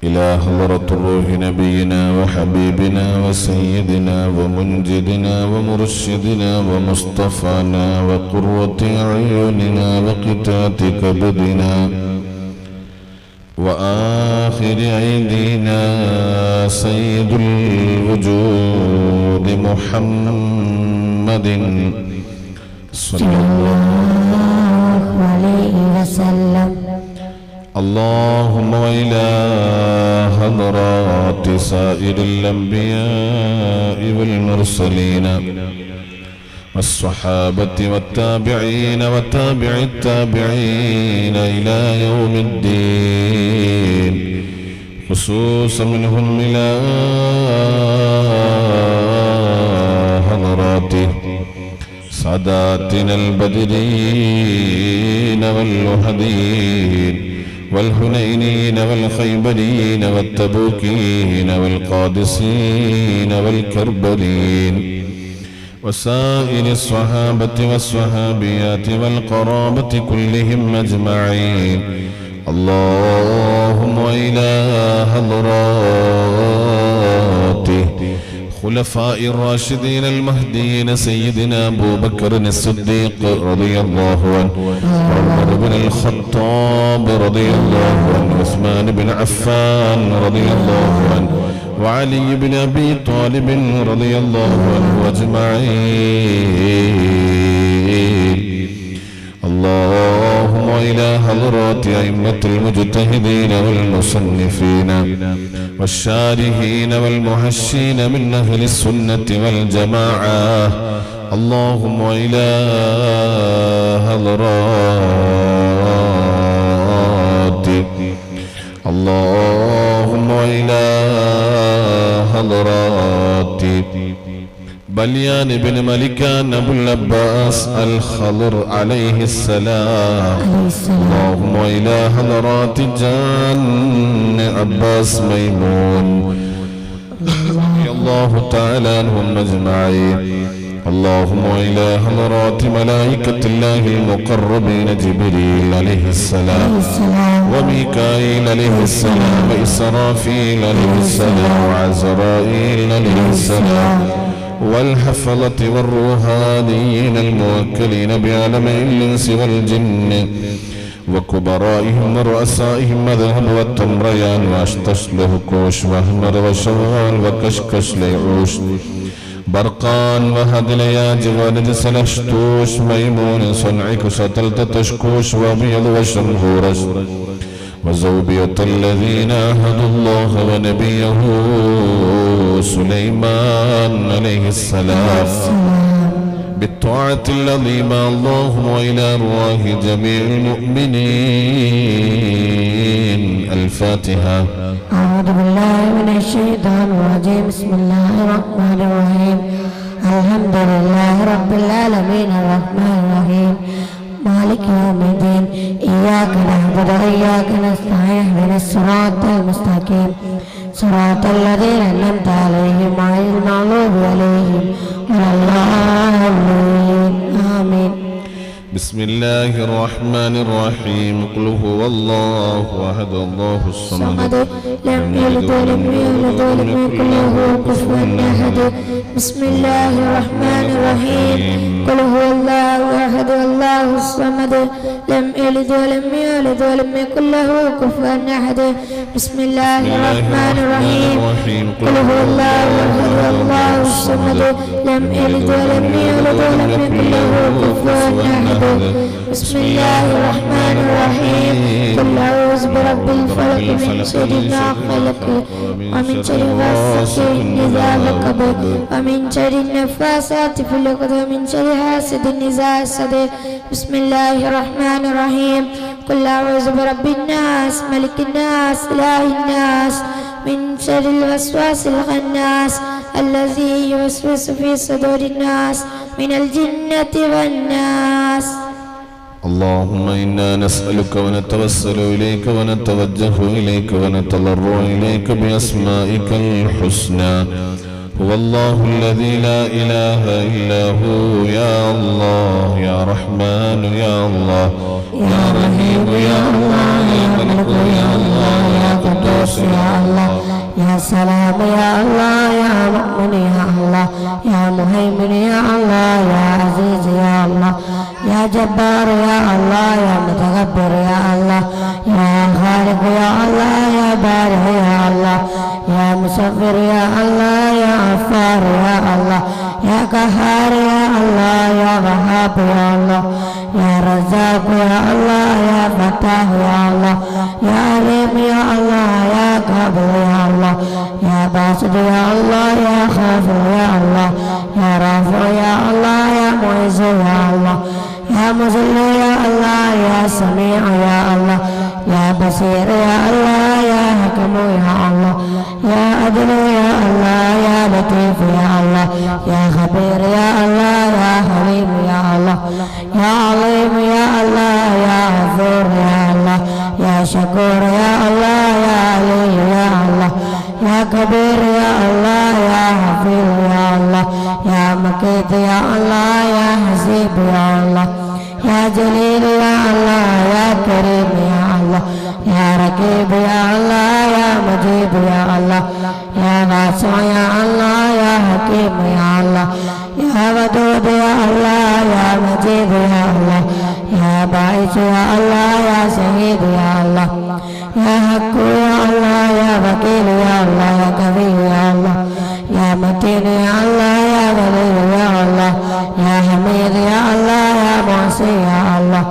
إلى حضرة روح نبينا وحبيبنا وسيدنا ومنجدنا ومرشدنا ومصطفانا وقرة أعيننا وقتات كبدنا وآخر أيدينا سيد الوجود محمد صلى الله عليه وسلم. اللهم وإلى حضرات سائر الأنبياء والمرسلين والصحابة والتابعين وتابع التابعين إلى يوم الدين، خصوصا منهم إلى حضراته ساداتنا البدرين والوهدين والحنينين والخيبرين والتبوكين والقادسين والكربلين وسائر الصحابة والصحابيات والقرابة كلهم أجمعين. اللهم إلى حضراته خلفاء الراشدين المهديين سيدنا أبو بكر الصديق رضي الله عنه وعمر بن الخطاب رضي الله عنه وعثمان بن عفان رضي الله عنه وعلي بن أبي طالب رضي الله عنه أجمعين. اللهم إلى حضرات أئمة المجتهدين والمصنفين والشارحين والمحشين من أهل السنة والجماعة. اللهم إلى حضرات اللهم إلى حضرات بليان بن ملكان أبو العباس الخضر عليه السلام. اللهم إلى حضرات جان عباس ميمون رضي الله تعالى عنهم أجمعين. اللهم إلى حضرات ملائكة الله المقربين جبريل عليه السلام وميكائيل عليه السلام وإسرافيل عليه السلام وعزرائيل عليه السلام والحفظة والروحانيين الموكلين بعالم الإنس والجن وكبرائهم ورؤسائهم مذهب والتمريان واشتش لهكوش واحمر وشوال وكشكش ليعوش برقان وهدل ياج ونجس لشتوش ميمون صنعك شتلت تشكوش وبيض وشنهورش وزوبية الذين عاهدوا الله ونبيه سليمان عليه السلام بالطاعة العظيمة. اللهم إلى أرواح جميع المؤمنين. الفاتحة. أعوذ بالله من الشيطان الرجيم. بسم الله الرحمن الرحيم. الحمد لله رب العالمين الرحمن الرحيم مالك يوم الدين. إياك نعبد وإياك نستعين اهدنا الصراط المستقيم صراط الذين أنعمت عليهم غير المغضوب عليهم ولا الضالين. آمين. بسم الله الرحمن الرحيم. قل هو الله أحد الله الصمد لم يلد ولم يولد ولم يكن له كفوا أحد. بسم الله الرحمن الرحيم. قل هو الله أحد الله الصمد لم يلد ولم يولد ولم يكن له كفوا أحد. بسم الله الرحمن الرحيم. قل هو الله أحد الله الصمد لم يلد ولم يولد ولم يكن له كفوا أحد. بسم الله الرحمن الرحيم. قل أعوذ برب الفلق من شر ما خلق ومن شر غاسق إذا وقب ومن شر النفاثات في العقد ومن شر حاسد إذا حسد. بسم الله الرحمن الرحيم. قل أعوذ برب الناس ملك الناس إله الناس من شر الوسواس الخناس الذي يوسوس في صدور الناس من الجنة والناس. اللهم إنا نسألك ونتوسل إليك ونتوجه إليك ونتضرع إليك بأسمائك الحسنى. هو الله الذي لا إله إلا هو. يا الله يا رحمن يا الله يا رحيم يا الله يا ملك يا الله يا قدوس يا السلام يا الله يا مؤمن يا الله يا مهيمن يا الله يا عزيز يا الله يا جبار يا الله يا متكبر يا الله يا خالق يا الله يا بارئ يا الله يا مصور يا الله يا غفار يا الله يا قهار يا الله يا وهاب يا الله يا رزاق يا الله يا فتاح يا الله يا عليم يا الله يا قابل يا الله يا باسط يا الله يا خافر يا الله يا رافع يا الله يا معز يا الله يا مذل يا الله يا سميع يا الله يا بصير يا الله يا حكم يا الله يا عدل يا الله يا لطيف يا الله يا خبير يا الله يا حليم يا الله يا عظيم يا الله يا غفور يا الله يا شكور يا الله يا علي يا الله يا كبير يا الله يا حفيظ يا الله يا مقيت يا الله يا حسيب يا الله يا جليل يا الله يا كريم يا الله يا رقيب يا الله يا مجيب يا الله يا واسع يا الله يا حكيم يا الله يا ودود يا الله يا مجيد يا الله يا باعث يا الله يا سيد يا الله يا حق يا الله يا وكيل يا الله يا قوي يا الله يا متين يا الله يا ولي يا الله يا حميد يا الله يا معصي يا الله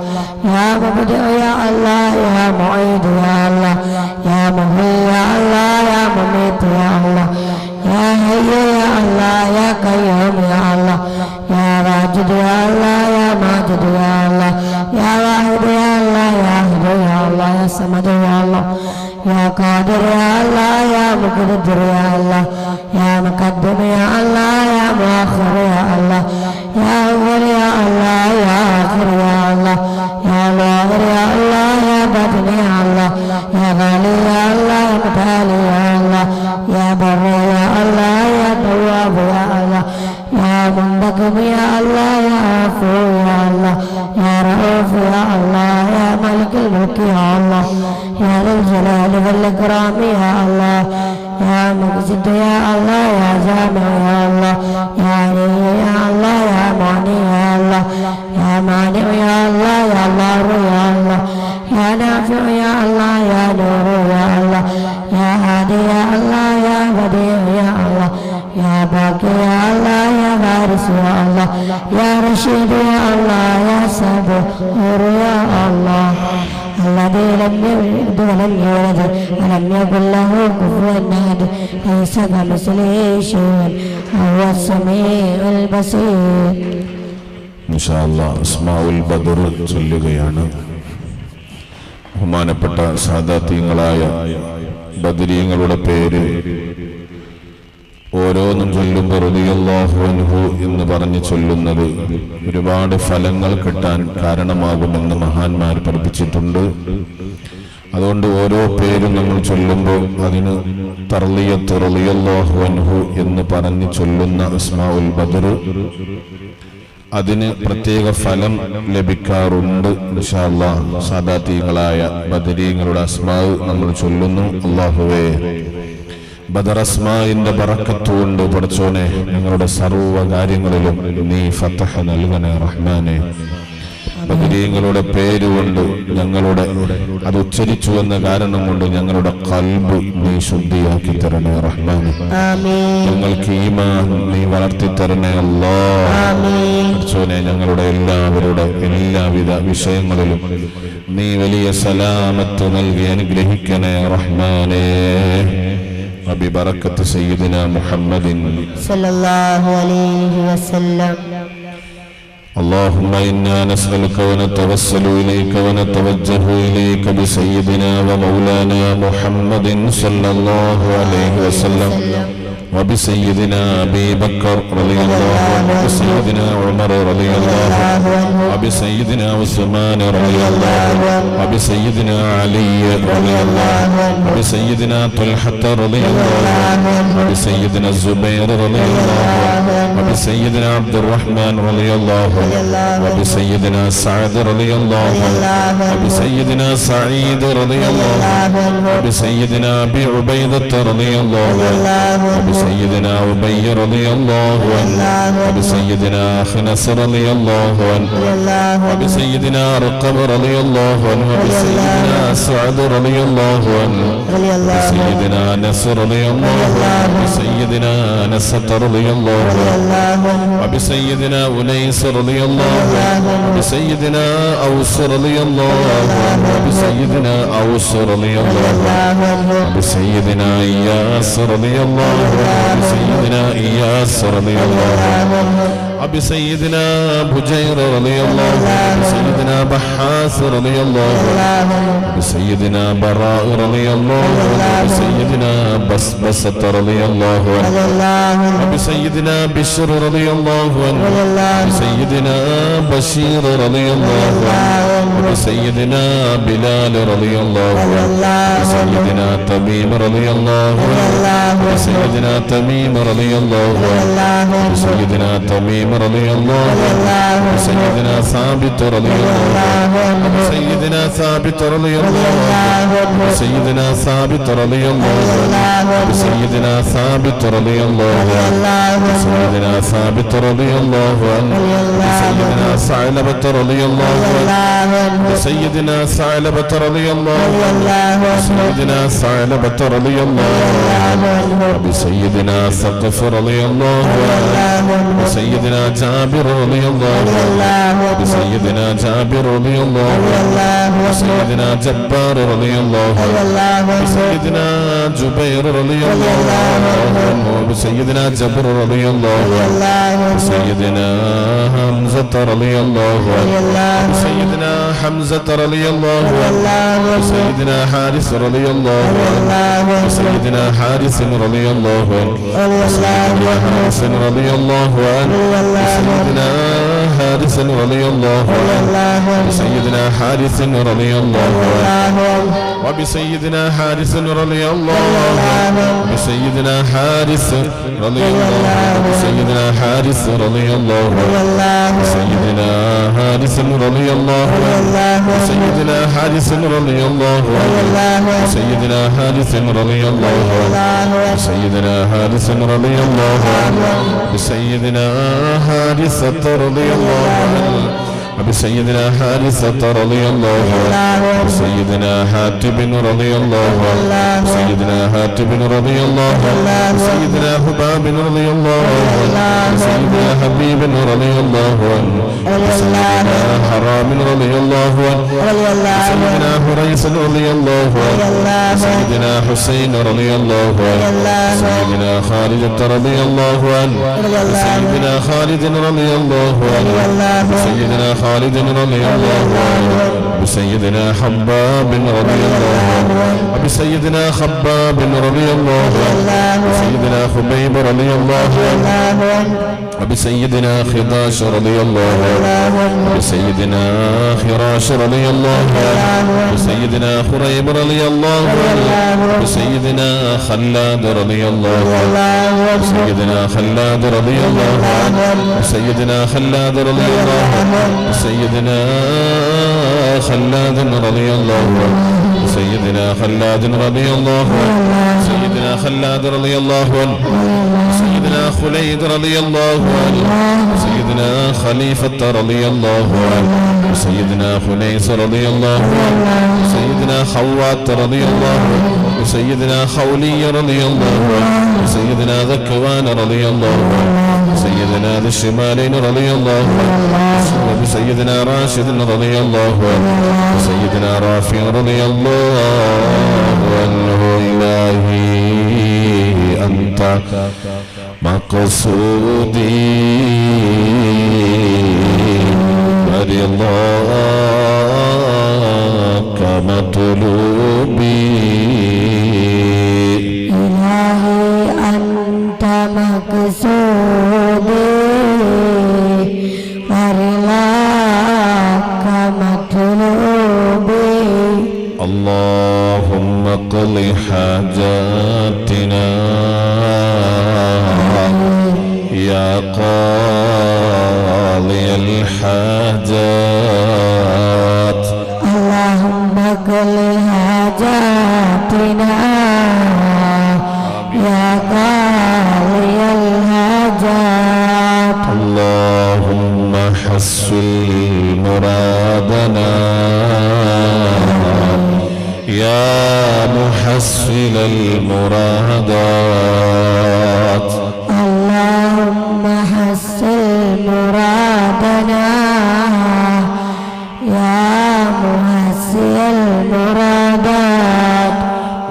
يا مبدع يا الله يا معيد يا الله يا محيي يا الله يا مميت يا الله يا حي يا الله يا قيوم يا الله يا واجد يا الله يا ماجد يا الله يا واحد يا الله يا احد يا الله يا صمد يا الله يا قادر يا الله يا مقتدر يا الله يا مقدم يا الله يا مؤخر يا الله يا اول يا الله يا اخر يا الله يا ظاهر يا الله يا باطن يا الله يا غالي يا الله يا متعالي يا الله يا بر يا الله يا تواب يا الله يا منتقم يا الله يا عفو يا الله يا رؤوف يا الله يا مالك الملك يا الله يا ذا الجلال والإكرام يا الله يا مقصد يا الله يا جامع يا الله يا علي يا الله يا معني يا الله يا مانع يا الله يا الله يا الله يا نافع يا الله يا نور يا الله يا هادي يا الله يا بديع يا الله يا باقي يا الله يا وارث يا الله يا رشيد يا الله يا صبور يا الله الذي لم يلد ولم يولد ولم يكن له كفوا احد ليس كمثله شيء وهو السميع البصير. ഇൻഷാ അല്ലാഹ് അസ്മാഉൽ ബദർ ചൊല്ലുകയാണ്. ബഹുമാനപ്പെട്ട സാദാത്യങ്ങളായ ബദരീങ്ങളുടെ പേര് ഓരോന്നും ചൊല്ലുമ്പോൾ റളിയല്ലാഹു അൻഹു എന്ന് പറഞ്ഞ് ചൊല്ലുന്നത് ഒരുപാട് ഫലങ്ങൾ കിട്ടാൻ കാരണമാകുമെന്ന് മഹാന്മാർ പഠിപ്പിച്ചിട്ടുണ്ട്. അതുകൊണ്ട് ഓരോ പേരും നമ്മൾ ചൊല്ലുമ്പോൾ അതിന് തർളിയത്ത് റളിയല്ലാഹു അൻഹു എന്ന് പറഞ്ഞ് ചൊല്ലുന്ന അസ്മാഉൽ ബദർ അതിന് പ്രത്യേക ഫലം ലഭിക്കാറുണ്ട്. ഇൻഷാ അല്ലാഹ് സാദാത്യങ്ങളായ ബദരീങ്ങളുടെ അസ്മാഉ നമ്മൾ ചൊല്ലുന്നു. അല്ലാഹുവേ, ബദർ അസ്മാഇന്റെ ബറക്കത്ത് കൊണ്ട് പഠിച്ചോനെ ഞങ്ങളുടെ സർവ്വ കാര്യങ്ങളിലും നീ ഫതഹ് നൽകണേ റഹ്മാനെ. ബദരീങ്ങളുടെ പേരുകൊണ്ട് ഞങ്ങളുടെ അത് ഉച്ചരിച്ചു എന്ന കാരണം കൊണ്ട് ഞങ്ങളുടെ ഖൽബ് നീ ശുദ്ധിയാക്കി തരണേ റഹ്മാനെ. ഞങ്ങൾക്ക് ഈമാൻ നീ വളർത്തി തരണേ അല്ലാഹ്. പഠിച്ചോനെ ഞങ്ങളുടെ എല്ലാവരുടെ എല്ലാവിധ വിഷയങ്ങളിലും നീ വലിയ സലാമത്ത് നൽകി അനുഗ്രഹിക്കണേ റഹ്മാനെ. ببركة سيدنا محمد صلى الله عليه وسلم. اللهم إنا نسألك ونتوسل إليك ونتوجه إليك بسيدنا ومولانا محمد صلى الله عليه وسلم وبسيدنا أبي بكر رضي الله عنه وبسيدنا عمر رضي الله عنه وبسيدنا عثمان رضي الله عنه وبسيدنا علي رضي الله عنه وبسيدنا طلحة رضي الله عنه وبسيدنا الزبير رضي الله عنه وبسيدنا عبد الرحمن رضي الله عنه وبسيدنا سعد رضي الله عنه وبسيدنا سعيد رضي الله عنه وبسيدنا أبي عبيدة رضي الله عنه وبسيدنا أبي رضي الله عنه وبسيدنا أخنس رضي الله عنه وبسيدنا أرقم رضي الله عنه وبسيدنا سعد رضي الله عنه وبسيدنا أنس رضي الله عنه وبسيدنا أنسة رضي الله عنه وبسيدنا أنيس رضي الله عنه وبسيدنا أوس رضي الله عنه وبسيدنا أوس رضي الله عنه وبسيدنا إياس رضي الله عنه وبسيدنا إياس رضي الله عنه وبسيدنا بجير رضي الله عنه وبسيدنا بحاس رضي الله عنه وبسيدنا براء رضي الله عنه وبسيدنا بسبسة رضي الله عنه وبسيدنا بشر رضي الله عنه وبسيدنا بشير رضي الله عنه وبسيدنا بلال رضي الله عنه وبسيدنا تميم رضي الله عنه وبسيدنا تميم رضي الله عنه وبسيدنا تميم رضي الله عنه وبسيدنا ثابت رضي الله عنه وبسيدنا ثابت رضي الله عنه وبسيدنا ثابت رضي الله عنه وبسيدنا ثابت رضي الله عنه وبسيدنا ثابت رضي الله عنه وبسيدنا ثعلبة رضي الله عنه وبسيدنا ثعلبة رضي الله عنه وبسيدنا ثعلبة رضي الله عنه وبسيدنا ثقف رضي الله عنه وبسيدنا جابر رضي الله عنه وبسيدنا جابر رضي الله عنه وبسيدنا جبار رضي الله عنه وبسيدنا جبير رضي الله عنه وبسيدنا جبر رضي الله عنه وبسيدنا حمزة رضي الله عنه وبسيدنا حمزة رضي الله عنه وبسيدنا حارث رضي الله عنه وبسيدنا حارث رضي الله عنه وبسيدنا حارث رضي الله عنه وسيدنا حارث رضي الله عنه وسيدنا حارث رضي الله عنه وبسيدنا حارث رضي الله عنه وسيدنا حارث رضي الله عنه وسيدنا حارث رضي الله عنه وسيدنا حارث رضي الله عنه وسيدنا حارث رضي الله عنه وسيدنا حارث رضي الله عنه وسيدنا حارث رضي الله عنه وسيدنا حارثة رضي الله عنه وبسيدنا حارثة رضي الله عنه وسيدنا حاتب رضي الله عنه وسيدنا حاتب رضي الله عنه وسيدنا حباب رضي الله عنه وسيدنا حبيب رضي الله عنه وسيدنا حرام رضي الله عنه وسيدنا حريث رضي الله عنه وسيدنا حسين رضي الله عنه وسيدنا خالد رضي الله عنه وسيدنا خالد رضي الله عنه وسيدنا خالد رضي الله عنه وسيدنا حباب رضي الله عنه وبسيدنا خباب رضي الله عنه وسيدنا خبيب رضي الله عنه وبسيدنا خضاش رضي الله عنه وبسيدنا خراش رضي الله عنه وسيدنا خريب رضي الله عنه وسيدنا خلاد رضي الله عنه وسيدنا خلاد رضي الله عنه وسيدنا خلاد رضي الله عنه وسيدنا خلاد رضي الله عنه وسيدنا خلاد رضي الله عنه سيدنا خلاد رضي الله عنه سيدنا خليد رضي الله عنه سيدنا خليفة رضي الله عنه وسيدنا خنيس رضي الله عنه وسيدنا خوات رضي الله عنه وسيدنا خولي رضي الله عنه وسيدنا ذكوان رضي الله عنه وسيدنا ذي الشمالين رضي الله عنه وسيدنا راشد رضي الله عنه وسيدنا رافع رضي الله عنه إلهي أنت مقصودي ورضاك مطلوبي إلهي أنت حاجاتنا يا قاضي الحاجات اللهم اقض حاجاتنا يا قاضي الحاجات اللهم حصل مرادنا يا محصل المرادات اللهم حصل مرادنا يا محصل المرادات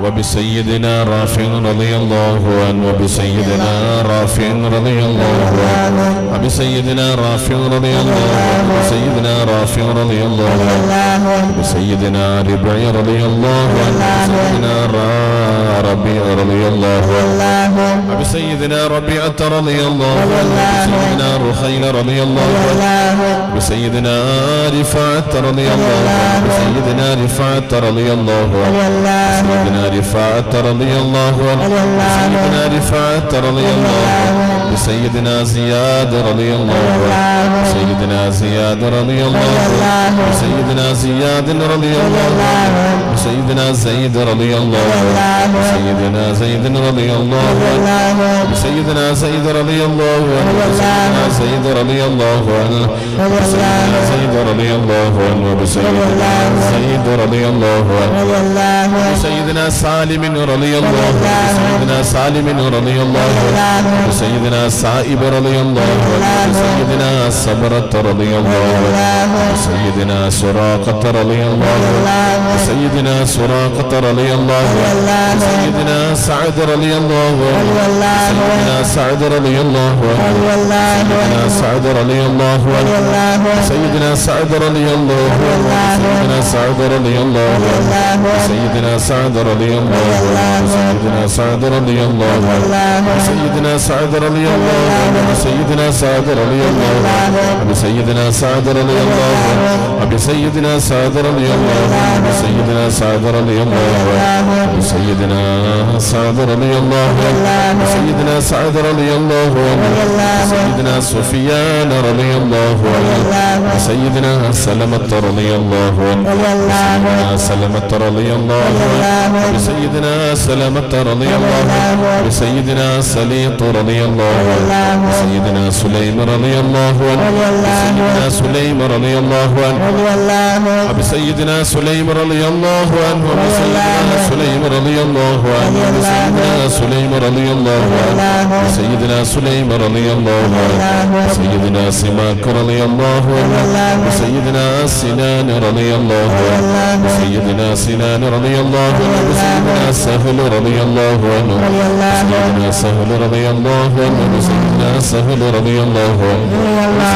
وبسيدنا رافع رضي الله عنه وبسيدنا رافع رضي الله عنه وبسيدنا رافع رضي الله عنه وبسيدنا رافع رضي الله عنه وبسيدنا ربيع رضي الله عنه وبسيدنا ربيع رضي الله عنه وبسيدنا ربيعة رضي الله عنه وبسيدنا رخيل رضي الله عنه وبسيدنا رفاعة رضي الله عنه وبسيدنا رفاعة رضي الله عنه سيدنا رفاعة رضي الله عنه سيدنا رفاعة رضي الله عنه بسيدنا زياد رضي الله عنه سيدنا زياد رضي الله عنه سيدنا زياد رضي الله عنه سيدنا زيد رضي الله عنه سيدنا زيد رضي الله عنه سيدنا زيد رضي الله عنه سيدنا زيد رضي الله عنه سيدنا زيد رضي الله عنه سيدنا زيد رضي الله عنه سيدنا سالم رضي الله عنه سيدنا سالم رضي الله عنه سيدنا سائب رضي الله عنه سيدنا صبرة رضي الله عنه سيدنا سراقة رضي الله عنه سيدنا سراقة رضي الله عنه سيدنا سعد رضي الله عنه سيدنا سعد رضي الله عنه سيدنا سعد رضي الله عنه سيدنا سعد رضي الله عنه سيدنا سعد رضي الله عنه سيدنا سعد رضي الله عنه سيدنا سعد رضي الله عنه سيدنا سعد رضي الله عنه سيدنا سعد رضي الله عنه سيدنا سعد رضي الله عنه سيدنا سعد رضي الله عنه سيدنا سعد رضي الله عنه سيدنا سعد رضي الله عنه سيدنا سعد رضي الله عنه سيدنا سفيان رضي الله عنه سيدنا سلمة رضي الله عنه سيدنا سلمة رضي الله عنه سيدنا سلمة رضي الله عنه سيدنا سليط رضي الله عنه سيدنا سليم رضي الله عنه سيدنا سليم رضي الله عنه سيدنا سليم رضي الله عنه سيدنا سليم رضي الله عنه سيدنا سليم رضي الله عنه سيدنا سليم رضي الله عنه سيدنا سماك رضي الله عنه سيدنا سنان رضي الله عنه سيدنا سنان رضي الله عنه سيدنا سهل رضي الله عنه سيدنا سهل رضي الله عنه سيدنا سهل رضي الله عنه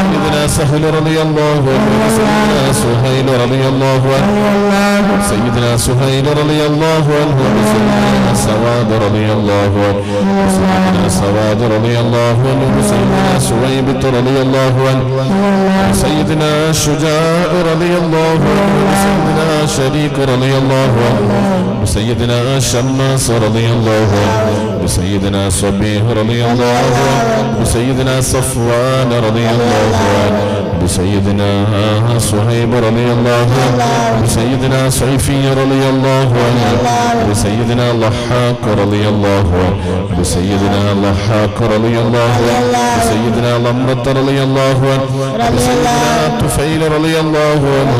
سيدنا سهل رضي الله عنه سيدنا سهيل رضي الله عنه سيدنا سهيل رضي الله عنه سيدنا سواد رضي الله عنه سيدنا سواد رضي الله عنه سيدنا سويبة رضي الله عنه سيدنا شجاع رضي الله عنه سيدنا شريك رضي الله عنه سيدنا شماس رضي الله عنه سيدنا صبيه رضي الله عنه سيدنا صفوان رضي الله عنه بسيدنا صهيب رضي الله عنه بسيدنا صيفي رضي الله عنه بسيدنا ضحاك رضي الله عنه بسيدنا ضحاك رضي الله عنه بسيدنا لمرة رضي الله عنه بسيدنا طفيل رضي الله عنه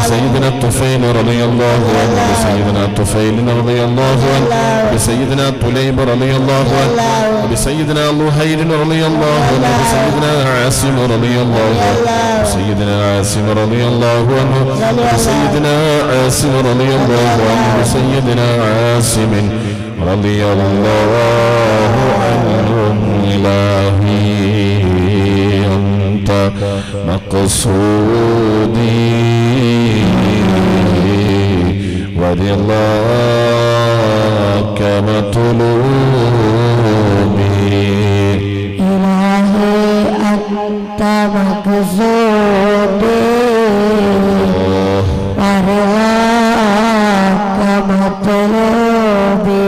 بسيدنا طفيل رضي الله عنه بسيدنا طفيل رضي الله عنه بسيدنا طليب رضي الله عنه بسيدنا لهيل رضي الله عنه بسيدنا عاصم رضي الله عنه سيدنا عاصم رضي الله عنه سيدنا عاصم رضي الله عنه سيدنا عاصم رضي الله عنه إلهي أنت مقصودي ورضاك مطلوبي إلهي أنت مقصودي ورضاك مطلوبي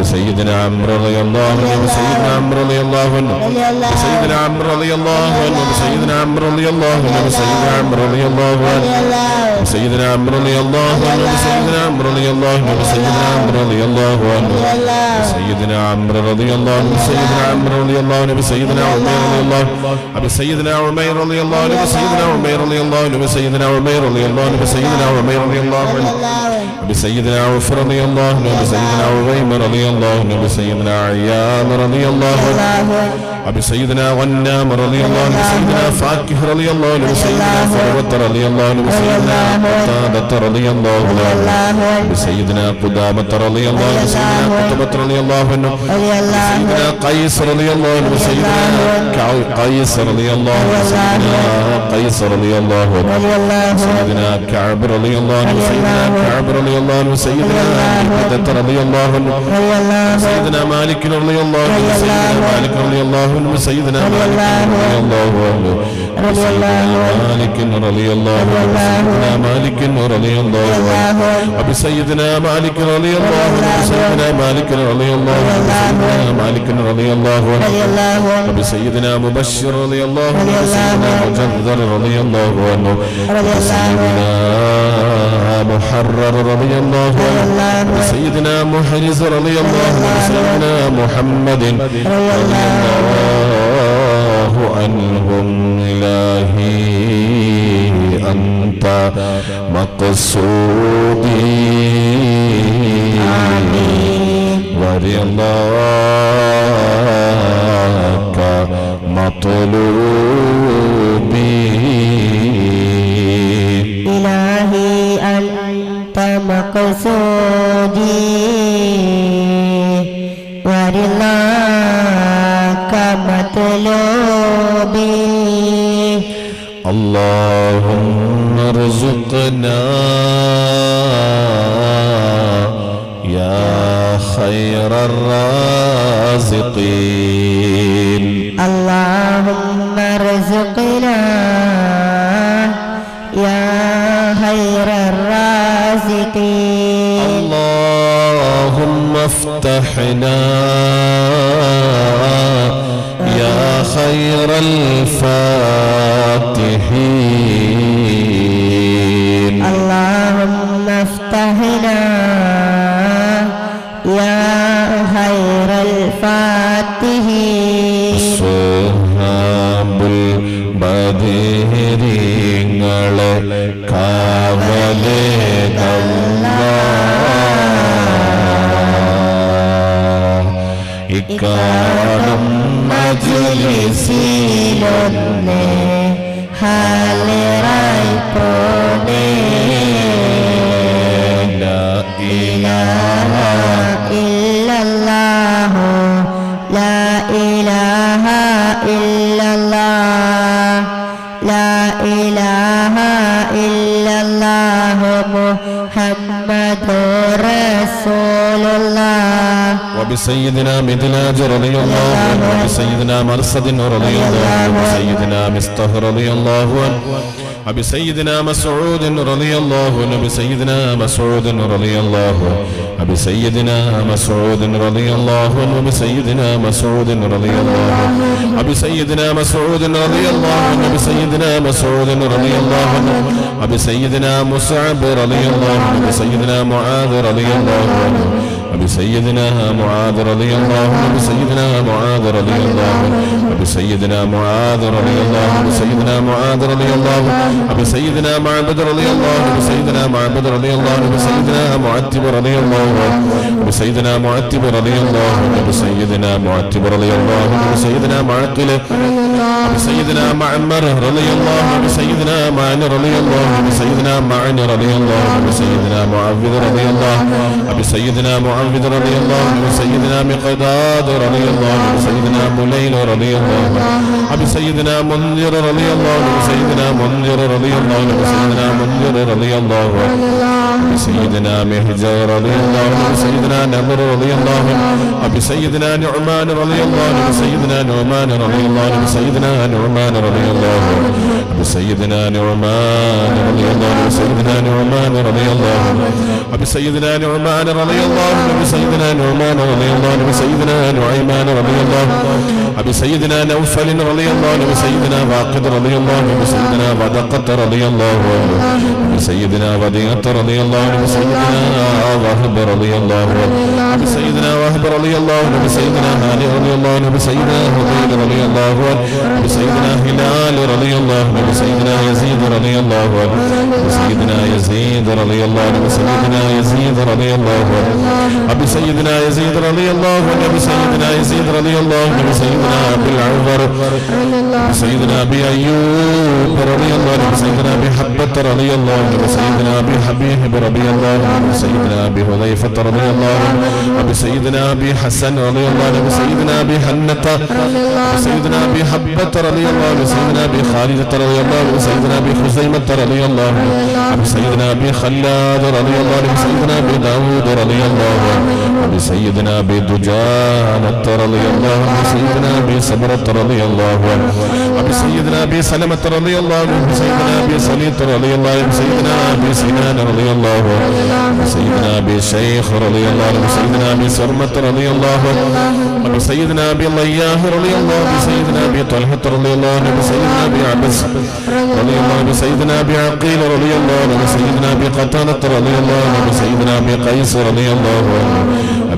بسيدنا عمرو رضي الله عنه بسيدنا عمرو رضي الله عنه بسيدنا عمرو رضي الله عنه بسيدنا عمرو رضي الله عنه بسيدنا عمرو رضي الله عنه بسيدنا عمرو رضي الله عنه بسيدنا عمرو رضي الله عنه بسيدنا عمرو رضي الله عنه بسيدنا عمرو رضي الله عنه بسيدنا عمرو رضي الله عنه بسيدنا عمير رضي الله بسيدنا عمير رضي الله عنه بسيدنا عمير رضي الله عنه بسيدنا عمير رضي الله عنه بسيدنا عمير رضي الله عنه بسيدنا عوف رضي الله عنه بسيدنا عويم رضي الله عنه بسيدنا عيام رضي الله عنه بسيدنا غنام رضي الله عنه بسيدنا فاكه رضي الله عنه بسيدنا فروة رضي الله عنه بسيدنا قتادة رضي الله عنه بسيدنا قدامة رضي الله عنه بسيدنا قطبة رضي الله عنه بسيدنا قيس رضي الله عنه بسيدنا قيس رضي الله عنه بسيدنا قيس رضي الله عنه بسيدنا كعب رضي الله عنه بسيدنا كعب رضي الله عنه سيدنا عبدة رضي الله عنه سيدنا مالك رضي الله عنه سيدنا مالك رضي الله عنه سيدنا مالك رضي الله عنه سيدنا مالك رضي الله عنه سيدنا مالك رضي الله عنه وبسيدنا مالك رضي الله عنه سيدنا مالك رضي الله عنه سيدنا مالك رضي الله عنه وبسيدنا مبشر رضي الله عنه سيدنا مجذر رضي الله عنه وسيدنا محرر رضي الله عنه سيدنا محرز رضي الله عنه سيدنا محمد رضي الله عنهم إلهي أنت مقصودي ورضاك مطلوبي إلهي أنت مقصودي ورضاك مطلوبي اللهم ارزقنا يا خير الرازقين اللهم ارزقنا يا خير الرازقين اللهم افتحنا يا خير الفاتحين اللهم افتحنا يا خير الفاتحين صحاب البدرങ്ങളെ കാവലേ ഇക്കാലം മജ്‌ലിസിലൊന്ന് ഹാലിറായി പോണേ ലാ ഇലാഹ ഇല്ലല്ലാഹു ലാ ഇലാഹ ഇല്ലല്ലാഹ് ലാ ഇലാഹ ഇല്ലല്ലാഹു മുഹമ്മദുർ റസൂലുള്ളാഹ് وبسيدنا مدلاج رضي الله عنه وبسيدنا مرصد رضي الله عنه وبسيدنا مصطفى رضي الله عنه وبسيدنا مسعود رضي الله عنه وبسيدنا مسعود رضي الله عنه وبسيدنا مسعود رضي الله عنه وبسيدنا مسعود رضي الله عنه وبسيدنا مسعود رضي الله عنه وبسيدنا مسعود رضي الله عنه وبسيدنا مصعب رضي الله عنه وبسيدنا معاذ رضي الله عنه وبسيدنا معاذ رضي الله عنه وبسيدنا معاذ رضي الله عنه وبسيدنا معاذ رضي الله عنه وبسيدنا معاذ رضي الله عنه وبسيدنا معبد رضي الله عنه وبسيدنا معبد رضي الله عنه وبسيدنا معتب رضي الله عنه وبسيدنا معتب رضي الله عنه وبسيدنا معتب رضي الله عنه وبسيدنا معقل وبسيدنا معمر رضي الله عنه وبسيدنا معن رضي الله عنه وبسيدنا معن رضي الله عنه وبسيدنا معوذ رضي الله عنه وبسيدنا معوذ رضي الله عنه وبسيدنا مقداد رضي الله عنه وبسيدنا مليل رضي الله عنه وبسيدنا منذر رضي الله عنه وبسيدنا منذر رضي الله عنه وبسيدنا منذر رضي الله عنه بسيدنا مهجر رضي الله عنه بسيدنا نمر رضي الله عنه بسيدنا نعمان رضي الله عنه بسيدنا نعمان رضي الله عنه بسيدنا نعمان رضي الله عنه بسيدنا نعمان رضي الله عنه بسيدنا نعمان رضي الله عنه بسيدنا نعمان رضي الله عنه بسيدنا نعمان رضي الله عنه بسيدنا نعيمان رضي الله عنه بسيدنا نوفل رضي الله عنه بسيدنا واقد رضي الله عنه بسيدنا ودقة رضي الله عنه بسيدنا وديعة رضي الله عنه بسيدنا وهب رضي الله عنه بسيدنا وهب رضي الله عنه بسيدنا هاني رضي الله عنه بسيدنا هذيل رضي الله عنه بسيدنا هلال رضي الله عنه بسيدنا يزيد رضي الله عنه بسيدنا يزيد رضي الله عنه بسيدنا يزيد رضي الله عنه بسيدنا يزيد رضي الله عنه بسيدنا يزيد رضي الله عنه بسيدنا أبي العمر بسيدنا أبي أيوب رضي الله عنه بسيدنا أبي حبة رضي الله عنه بسيدنا أبي حبيب رضي الله عنه بسيدنا أبي حذيفة رضي الله عنه بسيدنا أبي حسن رضي الله عنه بسيدنا أبي حنة بسيدنا أبي حبة رضي الله عنه بسيدنا أبي خالدة رضي الله عنه بسيدنا أبي خزيمة رضي الله عنه بسيدنا أبي خلاد رضي الله عنه بسيدنا أبي داود رضي الله عنه بسيدنا أبي دجانة رضي الله عنه بسيدنا أبي سبرة رضي الله عنه بسيدنا أبي سلمة رضي الله عنه بسيدنا أبي سليط رضي الله عنه بسيدنا أبي سنان رضي الله عنه بسيدنا أبي شيخ رضي الله عنه بسيدنا أبي سرمة رضي الله عنه بسيدنا أبي ضياه رضي الله عنه بسيدنا أبي طلحة رضي الله عنه بسيدنا أبي عبس رضي الله عنه بسيدنا أبي عقيل رضي الله عنه بسيدنا أبي قتادة رضي الله عنه بسيدنا أبي قيس رضي الله عنه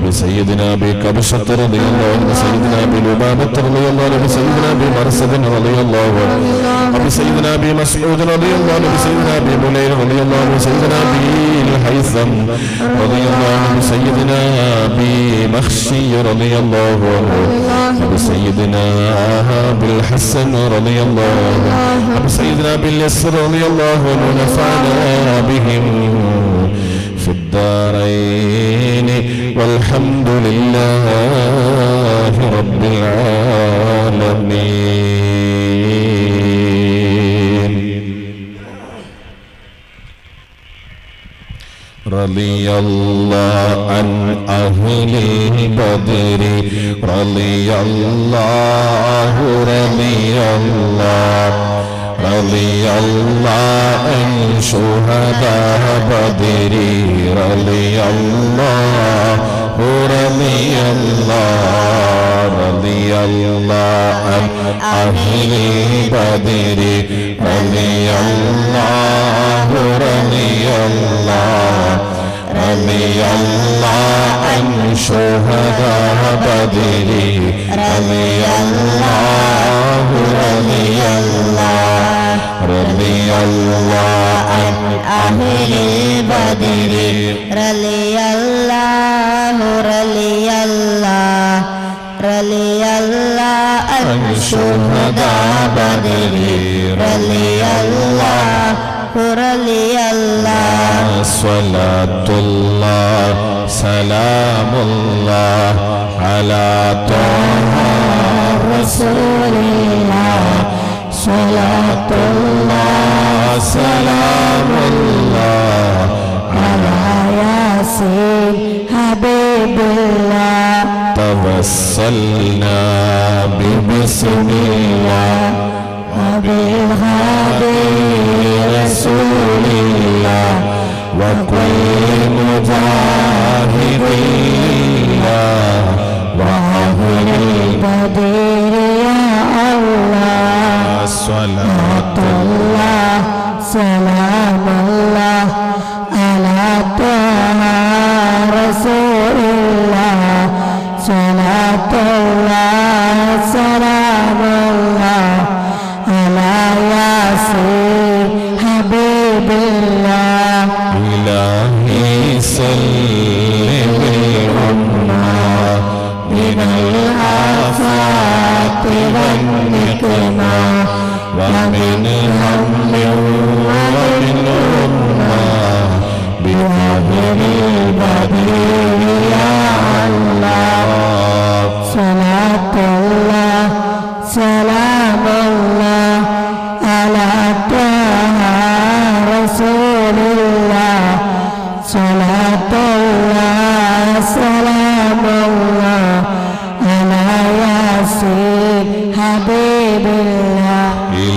بسيدنا أبي كبشة رضي الله عنه بسيدنا أبي لبابة رضي الله عنه بسيدنا أبي مرسد رضي الله عنه بسيدنا أبي مسعود رضي الله عنه بسيدنا أبي مليل رضي الله عنه بسيدنا أبي الهيثم رضي الله عنه بسيدنا أبي مخشي رضي الله عنه بسيدنا أبي الحسن رضي الله عنه بسيدنا أبي اليسر رضي الله عنه نفعنا بهم في الدارين والحمد لله رب العالمين. رضي الله عن أهل البدر رضي الله رضي الله رضي الله عن شهداء بدر رضي الله رضي الله رضي الله عن أهل بدر رضي الله رضي الله رضي الله عن شهداء بدر رضي الله رضي الله رضي الله عن أهل بدر رضي الله رضي الله رضي الله عن شهداء بدر رضي الله رضي الله. صلاة الله سلام الله على طه رسول الله صلاة الله سلام الله على ياسين حبيب الله. توسلنا ببسم الله وبالهادي رسول الله وكل مجاهد لله وأهل البدر يا الله. صلاة الله سلام الله على طه رسول الله صلاة الله سلام الله على ياسين حبيب الله. إلهي سلم الأمة من الآفات والنقمة ومن هم ومن أمة بفضل البدر يا الله. صلاة الله سلام الله على طه رسول الله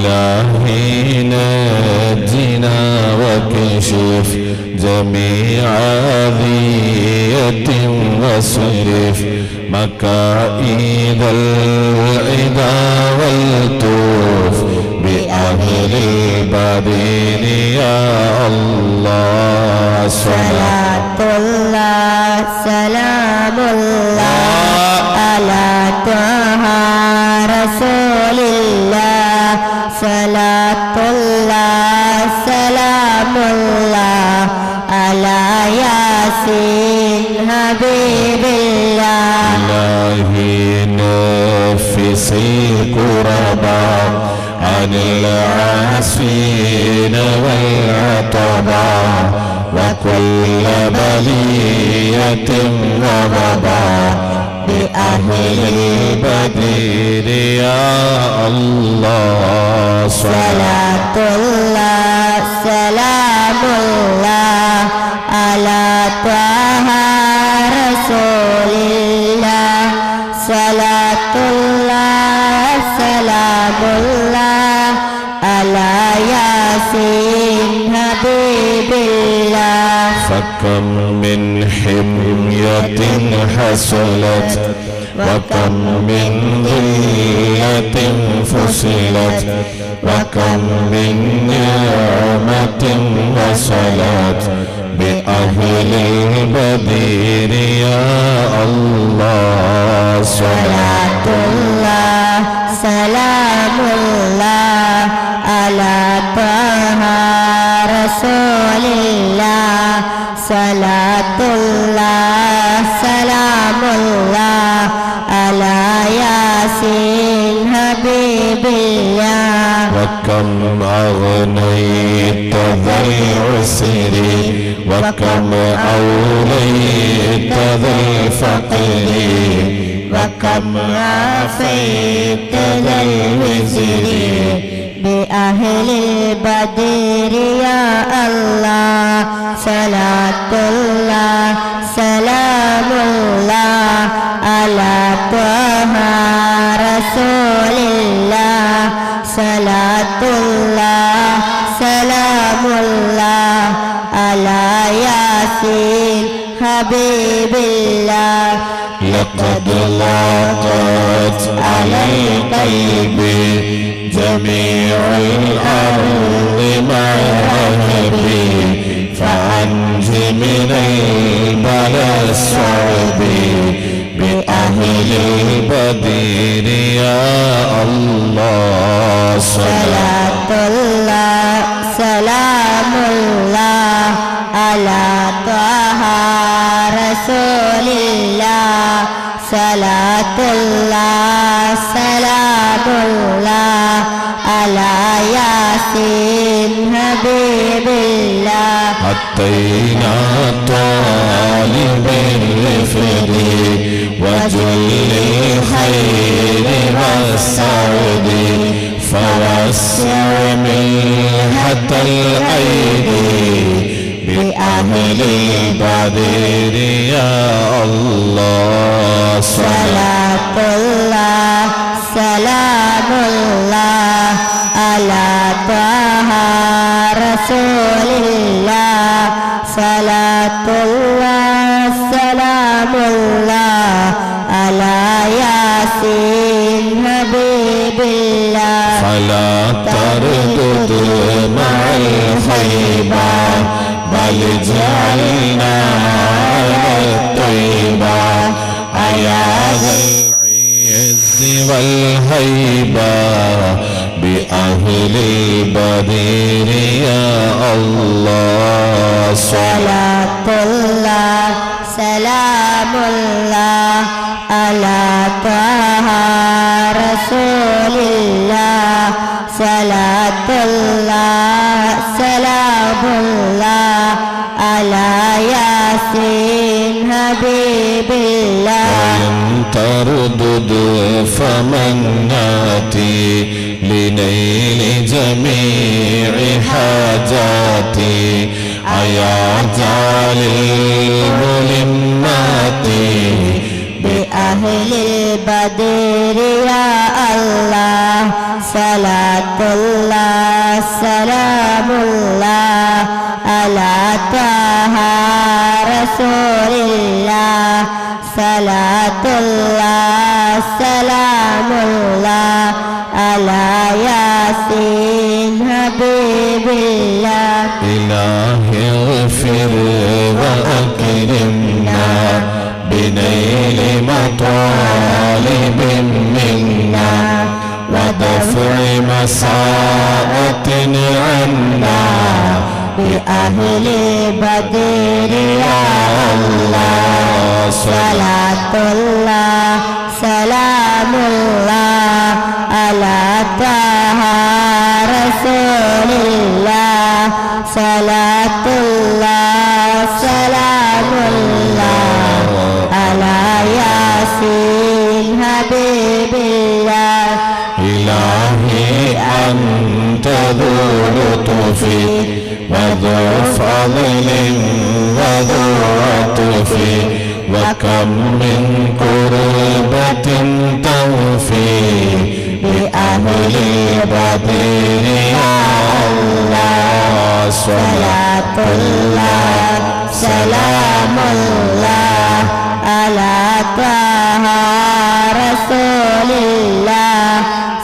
إلهي نجنا وكشف جميع أذية واصرف مكائد العدا والتوف بأهل البدين يا الله صلاة الله سلام الله على طه رسول الله صلاة الله سلام الله على ياسين حبيب الله إلهي نفس الكرباء عن العاسين والعطباء وكل بلية وباء بأهل البدير يا الله صلاة الله سلام الله على طه رسول الله صلاة الله سلام الله على ياسين حبيب الله فكم من حمية حصلت وكم من ذلة فصلت وكم من نعمة وصلت بأهل البدير يا الله صلاة الله سلام الله على طه رسول الله صلاة الله سلام الله على ياسين حبيب الله وكم أغنيت ذا العسر وكم أوليت ذا الفقر وكم عافيت ذا الوزر بأهل البدر يا الله صلاة الله سلام الله على طه رسول الله صلاة الله سلام الله على ياسين حبيب الله لقد لاقت على القلب جميع الأرض مع رهبي فأنج من البلاء الصعب بأهل البدير يا الله صلاة الله سلام الله على طه رسول الله صلاة الله سلام الله على ياسين حبيب الله أتينا طالب الرفد وجل الخير والسعد فوسع منحة الأيدي بأهل البدير يا الله صلاة الله سلام الله على طه رسول الله صلاة الله سلام الله على ياسين حبيب الله فلا تردد مع الخيبة بل جعلنا على الطيبة أيا ذا العز والهيبة بأهل البدير يا الله صلاة الله سلام الله على طه رسول الله صلاة الله سلام الله على ياسين حبيب الله وإن تردد فمن ناتي لنيل جميع حاجاتي آيات للملمات بأهل البدر يا الله സലാത്തുല്ലാഹ് സലാമുല്ലാഹ് അലാ ത്വാഹ റസൂലില്ലാഹ് സലാത്തുല്ലാഹ് സലാമുല്ലാഹ് അലാ യാസീൻ ഹബീബില്ലാഹ് ഇലാഹി ഇഗ്ഫിർ വഅക്രിംനാ بنيل مطالب منا ودفع مساءة عنا بأهل بدر يا الله صلاة الله سلام الله على طه رسول الله صلاة الله سلام الله على ياسين حبيب الله إلهي أنت ذو لطف وذو فضل وذو عطف وكم من قربة توفي بأهل بدر يا الله صلاة الله سلام الله على طه رسول الله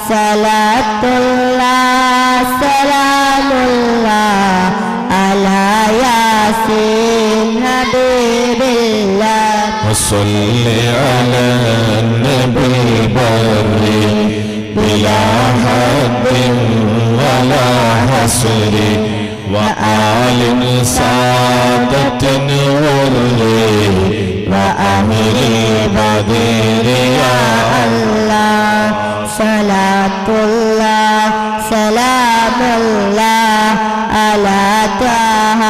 صلاة الله سلام الله على ياسين حبيب الله وصل على النبي البر بلا حد ولا حصر وآل سادة غر وأهل بدر يا الله صلاة الله سلام الله على طه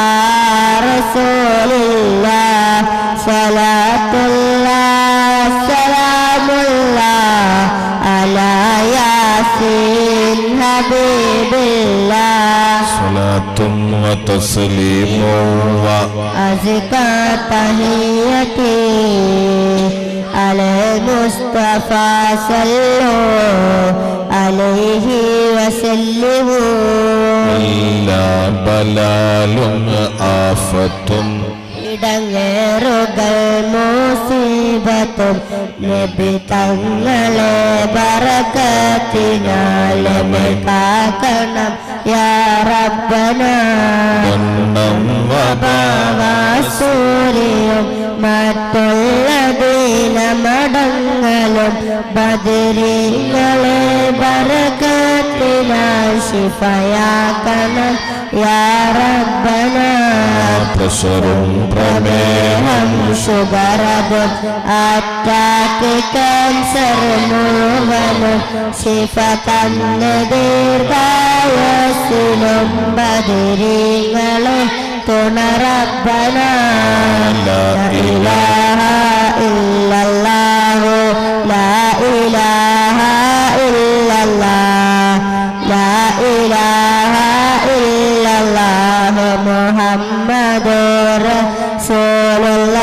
رسول الله صلاة الله سلام الله على ياسين حبيب الله صلاة وتسليم أزكى تحيتي على المصطفى صلوا عليه وسلموا إلا بلال آفة ഇടങ്ങേറുകൾ മുസീബത്തും നബി തങ്ങളെ ബറകത്തിനാൽ കാക്കണം യാ റബ്ബന സൂര്യയും മറ്റുള്ള ദീനമടങ്ങളും ബദരീങ്ങളെ ബറകത്തിനാൽ ശിഫയാക്കണം യാ റബ്ബന പ്രഷറും പ്രമേഹം ഷുഗറതും അറ്റാക്ക് ക്യാൻസർ മുഴുവനും ശിഫ തന്ന് ദീർഘായുസ്സിലും ബദരീങ്ങളും തുണ റബ്ബന ലാ ഇലാഹ ഇല്ലല്ലാഹു ലാ ഇലാഹ ഇല്ലല്ലാഹ് ലാ ഇലാഹ ഇല്ലല്ലാഹു മുഹമ്മദുർ